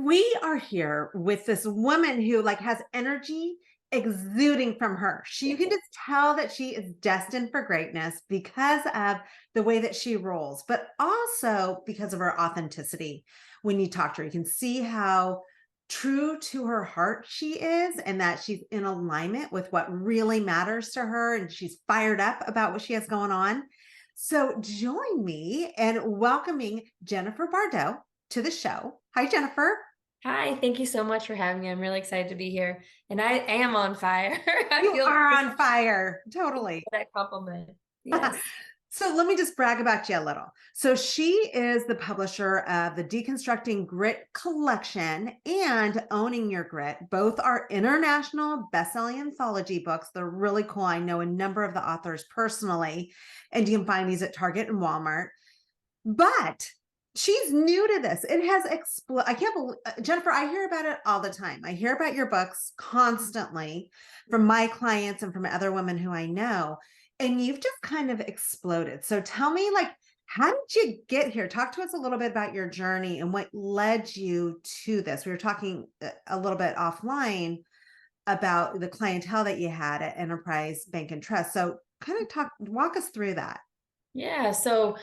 We are here with this woman who has energy exuding from her. You can just tell that she is destined for greatness because of the way that she rolls, but also because of her authenticity. When you talk to her, you can see how true to her heart she is and that she's in alignment with what really matters to her and she's fired up about what she has going on. So join me in welcoming Jennifer Bardot to the show. Hi, Jennifer. Hi, thank you so much for having me. I'm really excited to be here. And I am on fire. I You feel are very on fire. thankful Totally. for that compliment. Yes. So let me just brag about you a little. So she is the publisher of the Deconstructing Grit collection and Owning Your Grit. Both are international best-selling anthology books. They're really cool. I know a number of the authors personally, and you can find these at Target and Walmart. But she's new to this. It has exploded. I can't believe, Jennifer, I hear about it all the time. I hear about your books constantly from my clients and from other women who I know. And you've just kind of exploded. So tell me, how did you get here? Talk to us a little bit about your journey and what led you to this. We were talking a little bit offline about the clientele that you had at Enterprise Bank and Trust. So kind of walk us through that. Yeah. So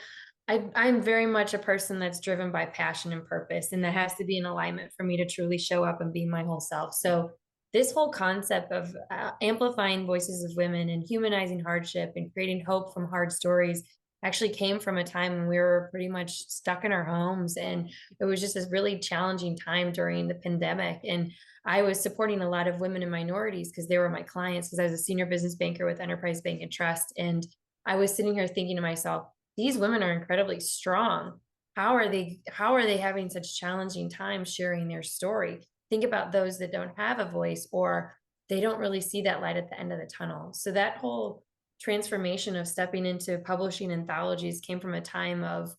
I'm very much a person that's driven by passion and purpose, and that has to be in alignment for me to truly show up and be my whole self. So this whole concept of amplifying voices of women and humanizing hardship and creating hope from hard stories actually came from a time when we were pretty much stuck in our homes. And it was just this really challenging time during the pandemic. And I was supporting a lot of women and minorities because they were my clients, because I was a senior business banker with Enterprise Bank and Trust. And I was sitting here thinking to myself, these women are incredibly strong. How are they having such challenging times sharing their story? Think about those that don't have a voice, or they don't really see that light at the end of the tunnel. So that whole transformation of stepping into publishing anthologies came from a time of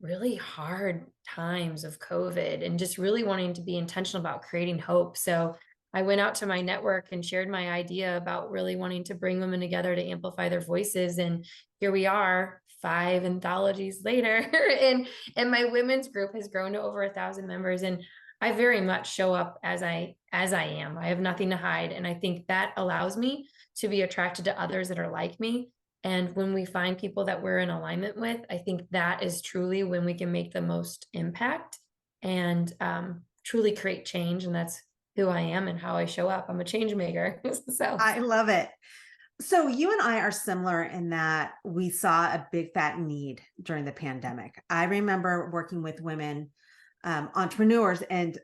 really hard times of COVID and just really wanting to be intentional about creating hope. So I went out to my network and shared my idea about really wanting to bring women together to amplify their voices. And here we are, 5 anthologies later, and my women's group has grown to over 1,000 members. And I very much show up as I am. I have nothing to hide. And I think that allows me to be attracted to others that are like me. And when we find people that we're in alignment with, I think that is truly when we can make the most impact and truly create change. And that's who I am and how I show up. I'm a change maker. So, I love it. So you and I are similar in that we saw a big fat need during the pandemic. I remember working with women entrepreneurs, and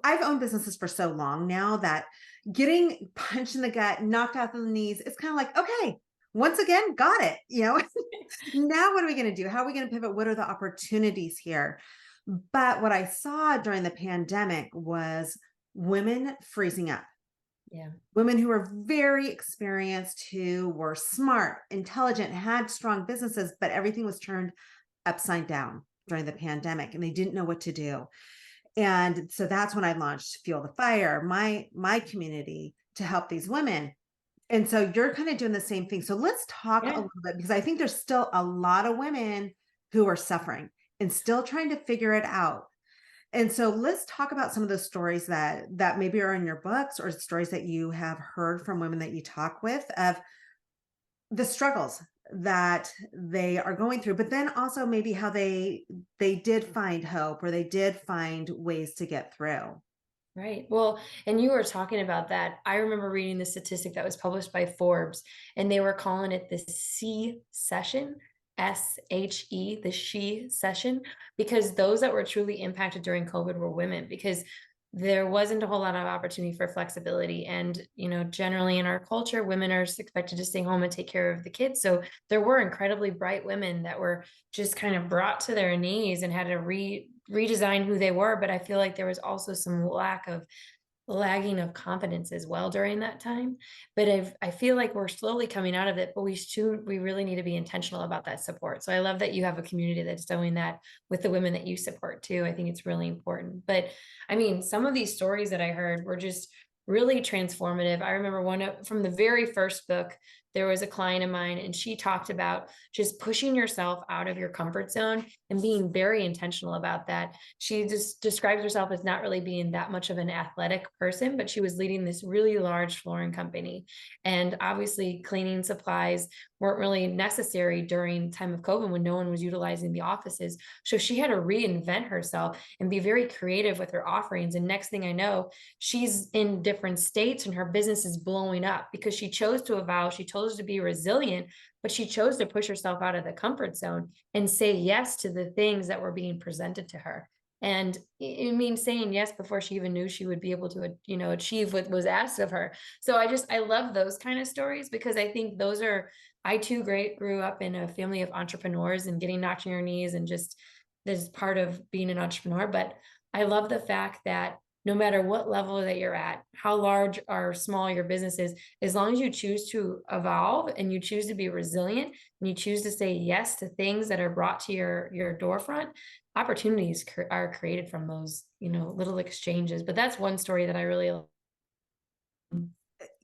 I've owned businesses for so long now that getting punched in the gut, knocked out on the knees, it's kind of like, okay, once again, got it. Now what are we going to do? How are we going to pivot? What are the opportunities here? But what I saw during the pandemic was women freezing up. yeah, Women who were very experienced, who were smart, intelligent, had strong businesses, but everything was turned upside down during the pandemic and they didn't know what to do. And so that's when I launched Fuel the Fire, my community, to help these women. And so you're kind of doing the same thing. So let's talk a yeah. little bit, because I think there's still a lot of women who are suffering and still trying to figure it out. And so let's talk about some of the stories that maybe are in your books, or stories that you have heard from women that you talk with, of the struggles that they are going through, but then also maybe how they did find hope, or they did find ways to get through. Right. Well, and you were talking about that. I remember reading the statistic that was published by Forbes, and they were calling it the C session, SHE, the she session, because those that were truly impacted during COVID were women, because there wasn't a whole lot of opportunity for flexibility. And, generally in our culture, women are expected to stay home and take care of the kids. So there were incredibly bright women that were just kind of brought to their knees and had to redesign who they were. But I feel like there was also some lagging of confidence as well during that time. But I feel like we're slowly coming out of it, but we really need to be intentional about that support. So I love that you have a community that's doing that with the women that you support too. I think it's really important. But I mean, some of these stories that I heard were just really transformative. I remember one from the very first book, there was a client of mine, and she talked about just pushing yourself out of your comfort zone and being very intentional about that. She just describes herself as not really being that much of an athletic person, but she was leading this really large flooring company. And obviously cleaning supplies weren't really necessary during time of COVID when no one was utilizing the offices. So she had to reinvent herself and be very creative with her offerings. And next thing I know, she's in different states and her business is blowing up because she chose to evolve. She chose to be resilient, but she chose to push herself out of the comfort zone and say yes to the things that were being presented to her. And it means saying yes before she even knew she would be able to, achieve what was asked of her. So I love those kind of stories because I think those are, I too grew up in a family of entrepreneurs and getting knocked on your knees and just this is part of being an entrepreneur. But I love the fact that no matter what level that you're at, how large or small your business is, as long as you choose to evolve and you choose to be resilient and you choose to say yes to things that are brought to your doorfront, opportunities are created from those, little exchanges. But that's one story that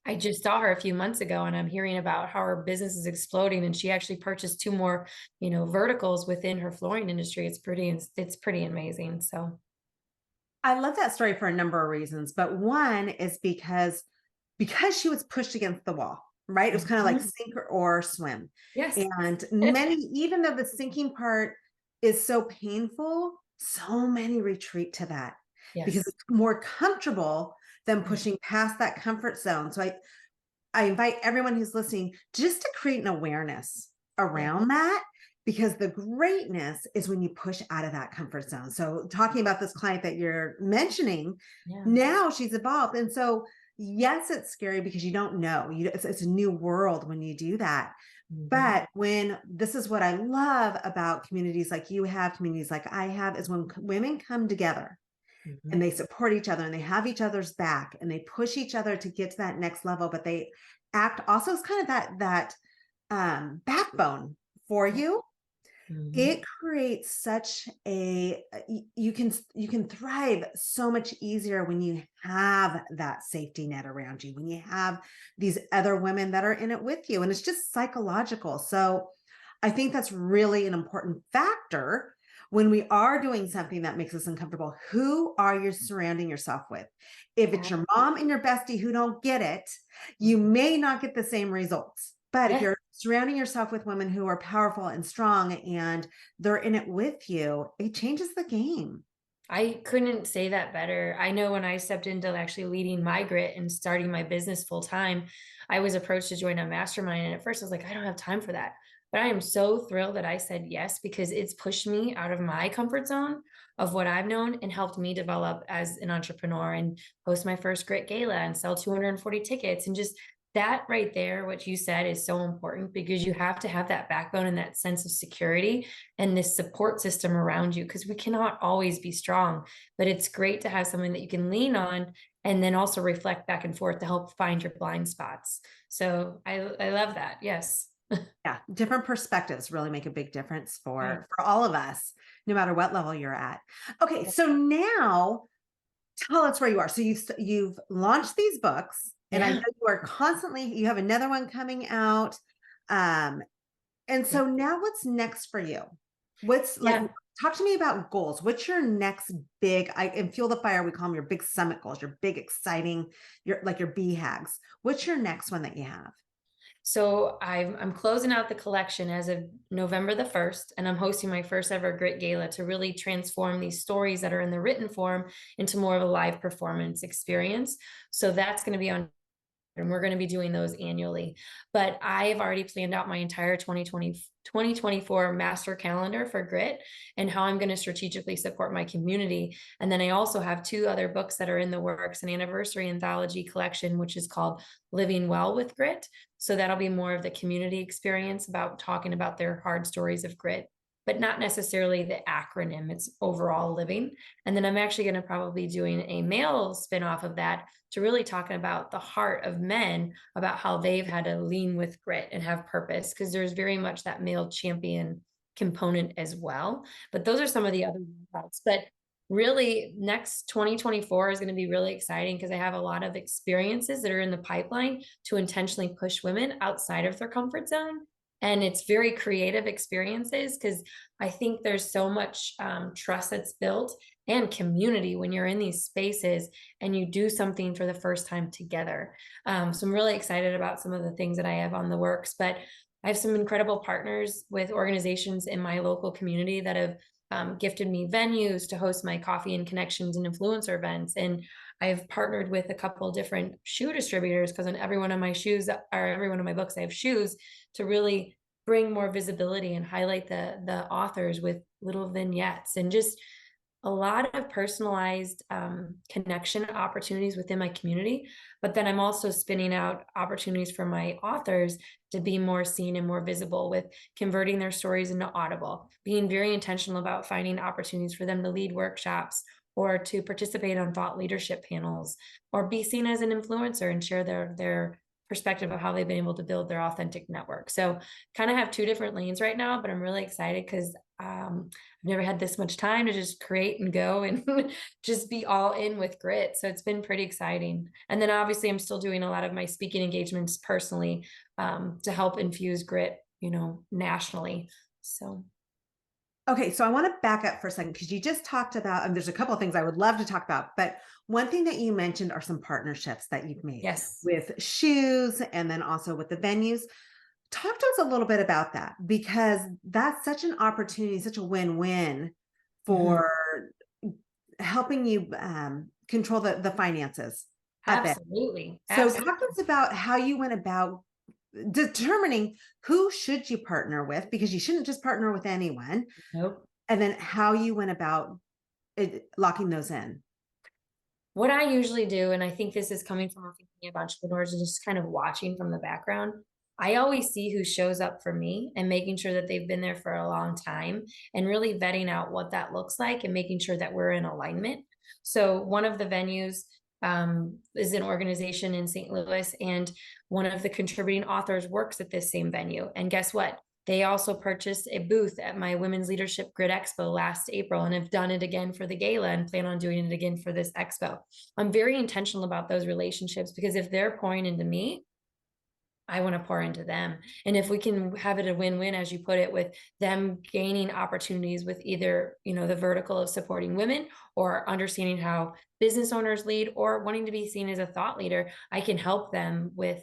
I just saw her a few months ago, and I'm hearing about how her business is exploding, and she actually purchased 2 more, verticals within her flooring industry. It's pretty amazing. So I love that story for a number of reasons, but one is because she was pushed against the wall, right? It was kind of like sink or swim. yes. And many, even though the sinking part is so painful, so many retreat to that because Yes. it's more comfortable than pushing past that comfort zone. So I invite everyone who's listening just to create an awareness around that, because the greatness is when you push out of that comfort zone. So talking about this client that you're mentioning, now she's evolved. And so, yes, it's scary because you don't know. It's a new world when you do that. But this is what I love about communities like you have, communities like I have, is when women come together and they support each other and they have each other's back and they push each other to get to that next level, but they act also as kind of that backbone for you. It creates such you can thrive so much easier when you have that safety net around you, when you have these other women that are in it with you, and it's just psychological. So I think that's really an important factor when we are doing something that makes us uncomfortable. Who are you surrounding yourself with? If it's your mom and your bestie who don't get it, you may not get the same results. But if you're surrounding yourself with women who are powerful and strong and they're in it with you, it changes the game. I couldn't say that better. I know when I stepped into actually leading my grit and starting my business full time, I was approached to join a mastermind. And at first I was like, I don't have time for that. But I am so thrilled that I said yes, because it's pushed me out of my comfort zone of what I've known and helped me develop as an entrepreneur and host my first Grit Gala and sell 240 tickets. And just that right there, what you said, is so important, because you have to have that backbone and that sense of security and this support system around you, because we cannot always be strong, but it's great to have something that you can lean on and then also reflect back and forth to help find your blind spots. So I love that. Yes. Yeah. Different perspectives really make a big difference for all of us, no matter what level you're at. Okay. So now tell us where you are. So you've launched these books. And I know you are you have another one coming out. And so now what's next for you? Talk to me about goals. What's your next big, in Fuel the Fire, we call them your big summit goals, your big, exciting, your BHAGs. What's your next one that you have? So I'm closing out the collection as of November the 1st, and I'm hosting my first ever Grit Gala to really transform these stories that are in the written form into more of a live performance experience. So that's going to be on, and we're going to be doing those annually. But I've already planned out my entire 2024 master calendar for Grit and how I'm going to strategically support my community. And then I also have 2 other books that are in the works, an anniversary anthology collection, which is called Living Well with Grit. So that'll be more of the community experience about talking about their hard stories of grit, but not necessarily the acronym. It's overall living. And then I'm actually going to probably be doing a male spinoff of that to really talking about the heart of men, about how they've had to lean with grit and have purpose, because there's very much that male champion component as well. But those are some of the other parts. But really next 2024 is going to be really exciting because I have a lot of experiences that are in the pipeline to intentionally push women outside of their comfort zone. And it's very creative experiences because I think there's so much trust that's built and community when you're in these spaces and you do something for the first time together. So I'm really excited about some of the things that I have on the works, but I have some incredible partners with organizations in my local community that have gifted me venues to host my coffee and connections and influencer events. And I've partnered with a couple different shoe distributors because on every one of my shoes or every one of my books, I have shoes to really bring more visibility and highlight the authors with little vignettes and just a lot of personalized connection opportunities within my community. But then I'm also spinning out opportunities for my authors to be more seen and more visible with converting their stories into Audible, being very intentional about finding opportunities for them to lead workshops or to participate on thought leadership panels or be seen as an influencer and share their perspective of how they've been able to build their authentic network. So kind of have two different lanes right now, but I'm really excited because I've never had this much time to just create and go and just be all in with grit. So it's been pretty exciting. And then obviously I'm still doing a lot of my speaking engagements personally to help infuse grit, nationally. So. Okay, so I want to back up for a second because you just talked about, and there's a couple of things I would love to talk about, but one thing that you mentioned are some partnerships that you've made Yes. with shoes and then also with the venues. Talk to us a little bit about that because that's such an opportunity, such a win-win for helping you control the finances a bit. Absolutely. So talk to us about how you went about determining who should you partner with, because you shouldn't just partner with anyone. Nope. And then how you went about locking those in. What I usually do, and I think this is coming from a thinking of entrepreneurs and just kind of watching from the background, I always see who shows up for me and making sure that they've been there for a long time and really vetting out what that looks like and making sure that we're in alignment. So one of the venues is an organization in St. Louis, and one of the contributing authors works at this same venue. And guess what? They also purchased a booth at my Women's Leadership Grit Expo last April and have done it again for the gala and plan on doing it again for this expo. I'm very intentional about those relationships because if they're pouring into me, I want to pour into them. And if we can have it a win-win, as you put it, with them gaining opportunities with either, the vertical of supporting women or understanding how business owners lead or wanting to be seen as a thought leader, I can help them with,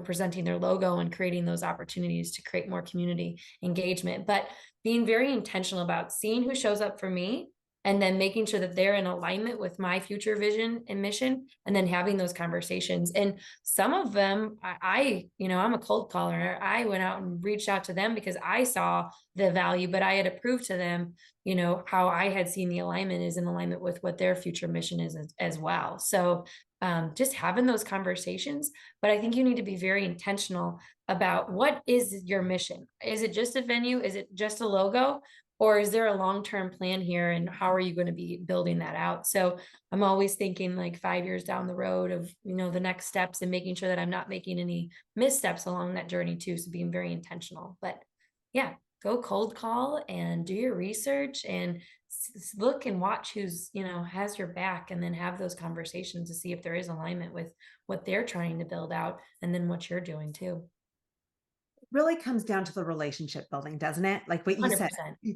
presenting their logo and creating those opportunities to create more community engagement. But being very intentional about seeing who shows up for me and then making sure that they're in alignment with my future vision and mission, and then having those conversations. And some of them, I'm a cold caller. I went out and reached out to them because I saw the value, but I had to prove to them, how I had seen the alignment is in alignment with what their future mission is as well. So just having those conversations, but I think you need to be very intentional about what is your mission. Is it just a venue? Is it just a logo? Or is there a long-term plan here, and how are you going to be building that out? So I'm always thinking like 5 years down the road of, the next steps and making sure that I'm not making any missteps along that journey too. So being very intentional, but yeah, go cold call and do your research and look and watch who's, has your back, and then have those conversations to see if there is alignment with what they're trying to build out and then what you're doing too. Really comes down to the relationship building, doesn't it? Like what you 100%. said,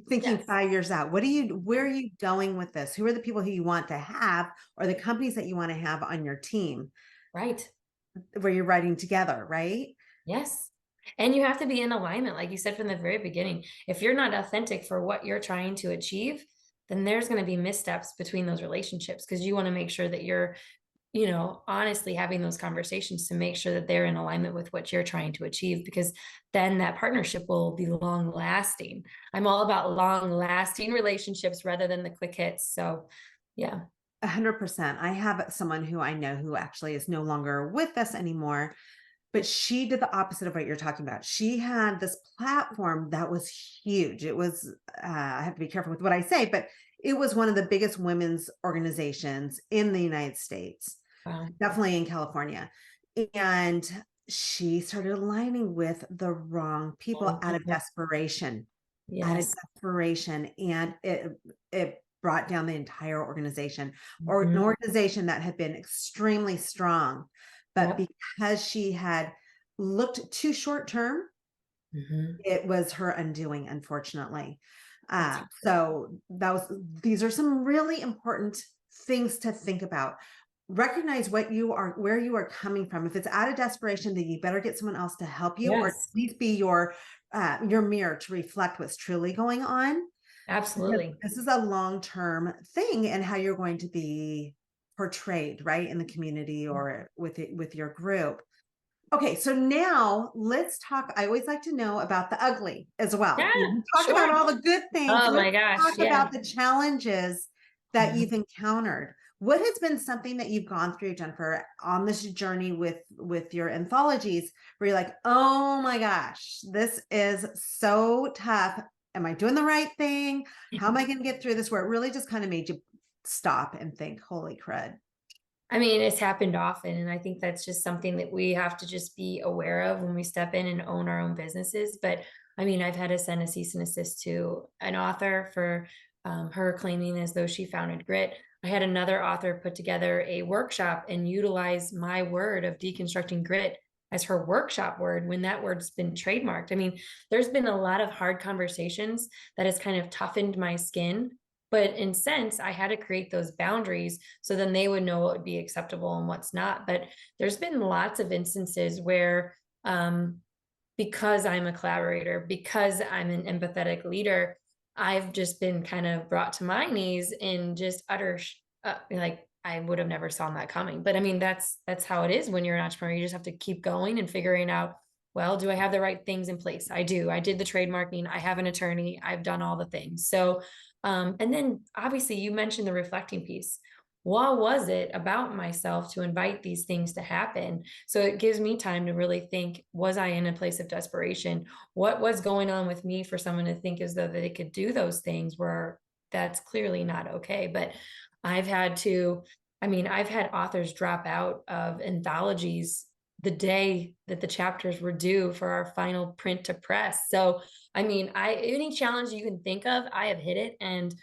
thinking Yes. 5 years out, where are you going with this? Who are the people who you want to have, or the companies that you want to have on your team, Right. where you're writing together, right? Yes. And you have to be in alignment, like you said from the very beginning. If you're not authentic for what you're trying to achieve, then there's going to be missteps between those relationships because you want to make sure that you're, honestly having those conversations to make sure that they're in alignment with what you're trying to achieve, because then that partnership will be long lasting. I'm all about long lasting relationships rather than the quick hits. So yeah. 100%. I have someone who I know who actually is no longer with us anymore, but she did the opposite of what you're talking about. She had this platform that was huge. It was, I have to be careful with what I say, but it was one of the biggest women's organizations in the United States, definitely in California. And she started aligning with the wrong people out of desperation. Yes. And it brought down the entire organization, or an Mhm. organization that had been extremely strong. But Yep. because she had looked too short term, Mhm. it was her undoing, unfortunately. That's So these are some really important things to think about. Recognize where you are coming from. If it's out of desperation, then you better get someone else to help you, or at yes, least be your mirror to reflect what's truly going on. Because absolutely. this is a long-term thing, and how you're going to be portrayed, right, in the community or with your group. Okay, so now let's talk. I always like to know about the ugly as well. Yeah, We talked about sure. all the good things. Oh my Let's gosh, talk yeah. about the challenges that Mhm. you've encountered. What has been something that you've gone through, Jennifer, on this journey with your anthologies, where you're like, oh my gosh, this is so tough. Am I doing the right thing? How am I going to get through this? Where it really just kind of made you stop and think, holy crud. I mean, it's happened often, and I think that's just something that we have to just be aware of when we step in and own our own businesses. But I mean, I've had to send a cease and assist to an author for her claiming as though she founded grit. I had another author put together a workshop and utilize my word of deconstructing grit as her workshop word when that word's been trademarked. I mean, there's been a lot of hard conversations that has kind of toughened my skin, but in sense, I had to create those boundaries so then they would know what would be acceptable and what's not. But there's been lots of instances where, because I'm a collaborator, because I'm an empathetic leader, I've just been kind of brought to my knees in just like I would have never saw that coming. But I mean, that's how it is when you're an entrepreneur. You just have to keep going and figuring out, well, do I have the right things in place? I do. I did the trademarking. I have an attorney. I've done all the things. So, and then obviously you mentioned the reflecting piece. What was it about myself to invite these things to happen? So it gives me time to really think, was I in a place of desperation? What was going on with me for someone to think as though they could do those things where that's clearly not okay? But I've had to, I mean, I've had authors drop out of anthologies the day that the chapters were due for our final print to press. So, I mean, any challenge you can think of, I have hit it, and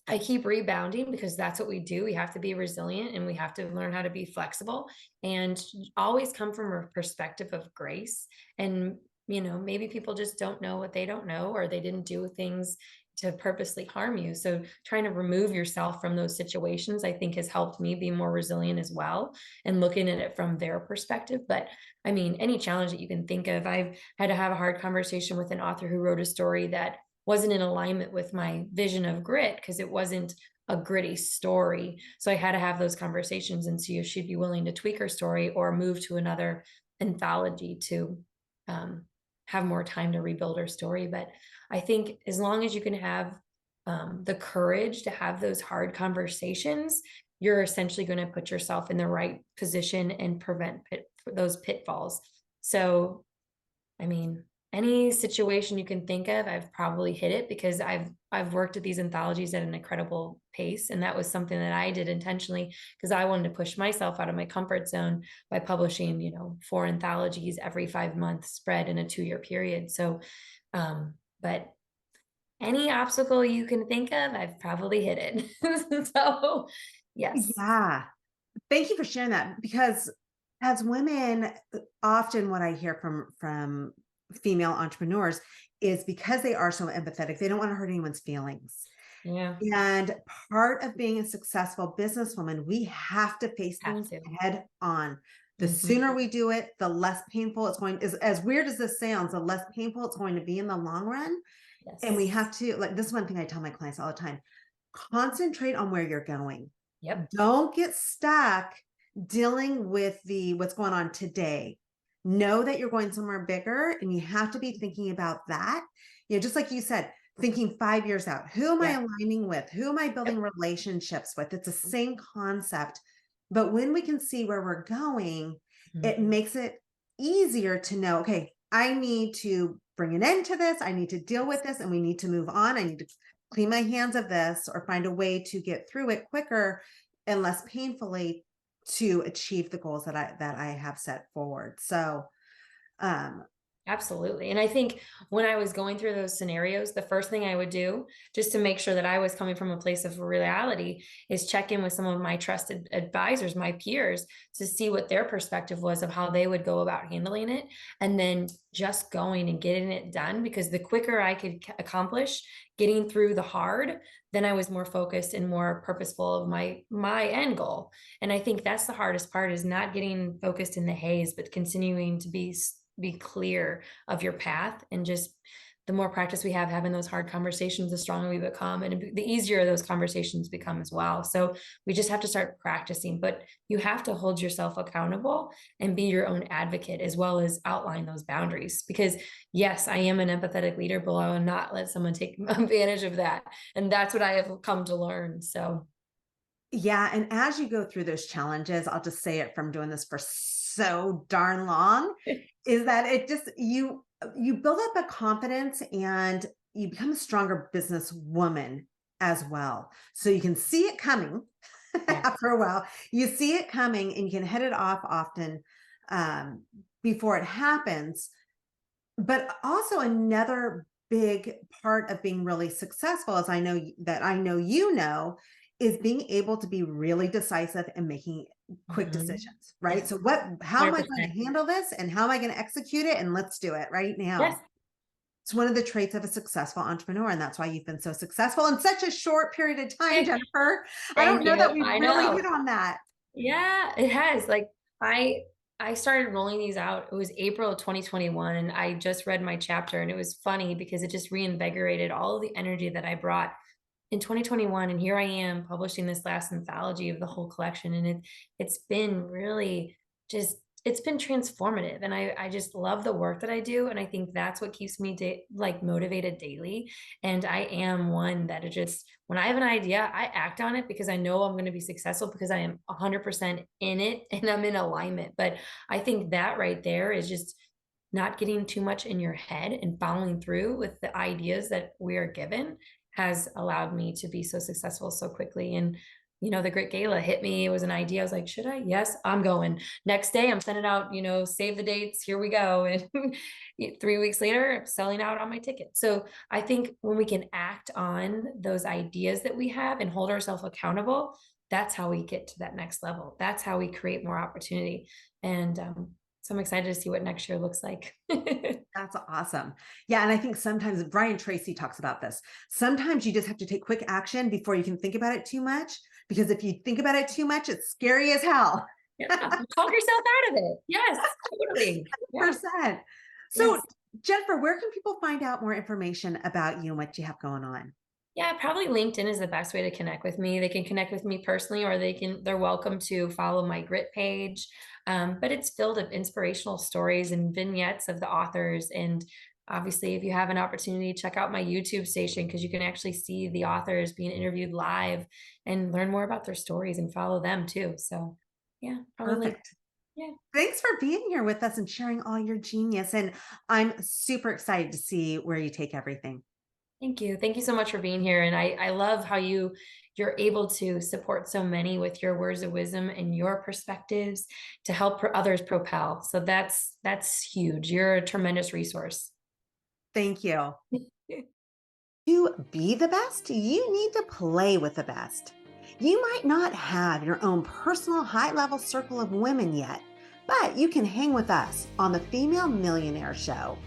I keep rebounding because that's what we do. We have to be resilient and we have to learn how to be flexible and always come from a perspective of grace. And, maybe people just don't know what they don't know, or they didn't do things to purposely harm you. So trying to remove yourself from those situations, I think has helped me be more resilient as well and looking at it from their perspective. But I mean, any challenge that you can think of, I've had to have a hard conversation with an author who wrote a story that wasn't in alignment with my vision of grit because it wasn't a gritty story. So I had to have those conversations and see if she'd be willing to tweak her story or move to another anthology to have more time to rebuild her story. But I think as long as you can have the courage to have those hard conversations, you're essentially going to put yourself in the right position and prevent those pitfalls. So I mean, any situation you can think of, I've probably hit it because I've worked at these anthologies at an incredible pace. And that was something that I did intentionally because I wanted to push myself out of my comfort zone by publishing, 4 anthologies every 5 months spread in a 2-year period. So, but any obstacle you can think of, I've probably hit it. So yes. Yeah. Thank you for sharing that, because as women, often what I hear from female entrepreneurs is because they are so empathetic, they don't want to hurt anyone's feelings. Yeah. And part of being a successful businesswoman, we have to face Have things to. head on. The Mhm. sooner we do it, the less painful it's going is as weird as this sounds, the less painful it's going to be in the long run. And we Yes. have to, like, this is one thing I tell my clients all the time: concentrate on where you're going. Yep. Don't get stuck dealing with what's going on today. Know that you're going somewhere bigger, and you have to be thinking about that. Just like you said, thinking 5 years out. Who am I Yeah. aligning with? Who am I building Yep. relationships with? It's the same concept. But when we can see where we're going, Mhm. it makes it easier to know, okay, I need to bring an end to this. I need to deal with this, and we need to move on. I need to clean my hands of this, or find a way to get through it quicker and less painfully, to achieve the goals that I have set forward. So, um, Absolutely. And I think when I was going through those scenarios, the first thing I would do, just to make sure that I was coming from a place of reality, is check in with some of my trusted advisors, my peers, to see what their perspective was of how they would go about handling it. And then just going and getting it done, because the quicker I could accomplish getting through the hard, then I was more focused and more purposeful of my end goal. And I think that's the hardest part, is not getting focused in the haze, but continuing to be clear of your path. And just the more practice we have having those hard conversations, the stronger we become, and the easier those conversations become as well. So we just have to start practicing, but you have to hold yourself accountable and be your own advocate, as well as outline those boundaries. Because yes, I am an empathetic leader, but I will not let someone take advantage of that. And that's what I have come to learn. So Yeah. And as you go through those challenges, I'll just say it from doing this for so darn long, is that it just, you build up a confidence and you become a stronger businesswoman as well. So you can see it coming yeah. after a while. You see it coming and you can head it off often before it happens. But also another big part of being really successful, as I know you know, is being able to be really decisive and making quick decisions, right? Yes. So how am I 100%. going to handle this and how am I going to execute it? And let's do it right now. Yes. It's one of the traits of a successful entrepreneur. And that's why you've been so successful in such a short period of time, Jennifer. I don't Thank know you. that we've I really know. hit on that. Yeah, it has. Like I started rolling these out. It was April of 2021, and I just read my chapter, and it was funny because it just reinvigorated all of the energy that I brought in 2021. And here I am publishing this last anthology of the whole collection, and it's been really just, it's been transformative. And I just love the work that I do, and I think that's what keeps me like motivated daily. And I am one that it just, when I have an idea, I act on it because I know I'm going to be successful, because I am 100% in it and I'm in alignment. But I think that right there is just not getting too much in your head and following through with the ideas that we are given has allowed me to be so successful so quickly. And the Grit Gala hit me. It was an idea. I was like, should I? Yes, I'm going. Next day, I'm sending out, save the dates. Here we go. And 3 weeks later, selling out on my ticket. So I think when we can act on those ideas that we have and hold ourselves accountable, that's how we get to that next level. That's how we create more opportunity. And so I'm excited to see what next year looks like. That's awesome. Yeah. And I think sometimes Brian Tracy talks about this. Sometimes you just have to take quick action before you can think about it too much, because if you think about it too much, it's scary as hell. Yeah, talk yourself out of it. Yes, totally. 100%. Yeah. So Yes. Jennifer, where can people find out more information about you and what you have going on? Yeah, probably LinkedIn is the best way to connect with me. They can connect with me personally, or they're welcome to follow my Grit page. But it's filled with inspirational stories and vignettes of the authors. And obviously, if you have an opportunity, check out my YouTube station, because you can actually see the authors being interviewed live and learn more about their stories and follow them too. So yeah, probably LinkedIn. Perfect. Yeah. Thanks for being here with us and sharing all your genius. And I'm super excited to see where you take everything. Thank you. Thank you so much for being here. And I love how you're able to support so many with your words of wisdom and your perspectives to help others propel. So that's huge. You're a tremendous resource. Thank you. To be the best, you need to play with the best. You might not have your own personal high-level circle of women yet, but you can hang with us on the Female Millionaire Show.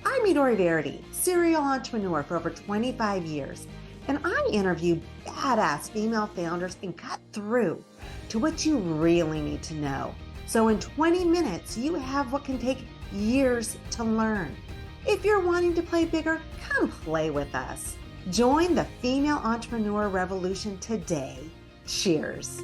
I'm Midori, serial entrepreneur for over 25 years, and I interview badass female founders and cut through to what you really need to know. So in 20 minutes, you have what can take years to learn. If you're wanting to play bigger, come play with us. Join the female entrepreneur revolution today. Cheers.